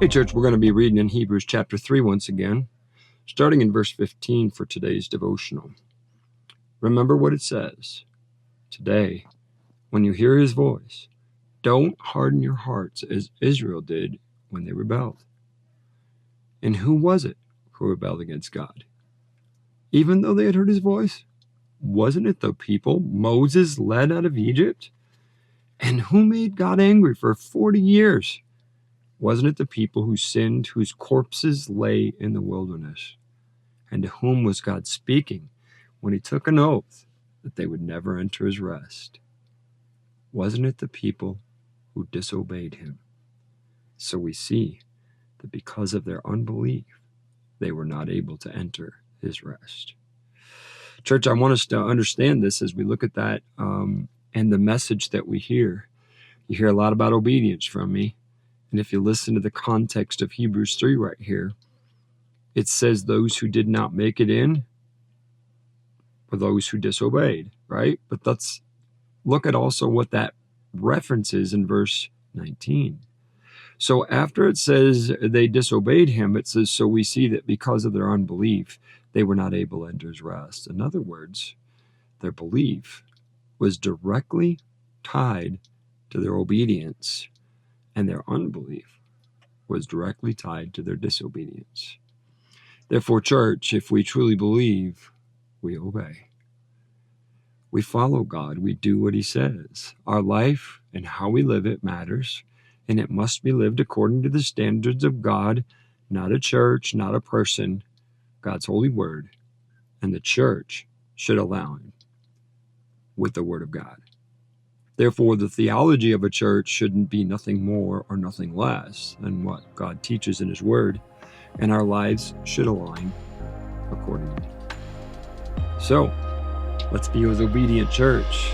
Hey, church, we're going to be reading in Hebrews chapter 3 once again, starting in verse 15 for today's devotional. Remember what it says. Today, when you hear his voice, don't harden your hearts as Israel did when they rebelled. And who was it who rebelled against God? Even though they had heard his voice, wasn't it the people Moses led out of Egypt? And who made God angry for 40 years? Wasn't it the people who sinned, whose corpses lay in the wilderness? And to whom was God speaking when he took an oath that they would never enter his rest? Wasn't it the people who disobeyed him? So we see that because of their unbelief, they were not able to enter his rest. Church, I want us to understand this as we look at that and the message that we hear. You hear a lot about obedience from me. And if you listen to the context of Hebrews 3 right here, it says those who did not make it in were those who disobeyed, right? But let's look at also what that references in verse 19. So after it says they disobeyed him, it says, so we see that because of their unbelief, they were not able to enter his rest. In other words, their belief was directly tied to their obedience, and their unbelief was directly tied to their disobedience. Therefore, church, if we truly believe, we obey. We follow God. We do what he says. Our life and how we live it matters, and it must be lived according to the standards of God, not a church, not a person, God's holy word, and the church should align with the word of God. Therefore, the theology of a church shouldn't be nothing more or nothing less than what God teaches in his word, and our lives should align accordingly. So, let's be his obedient church.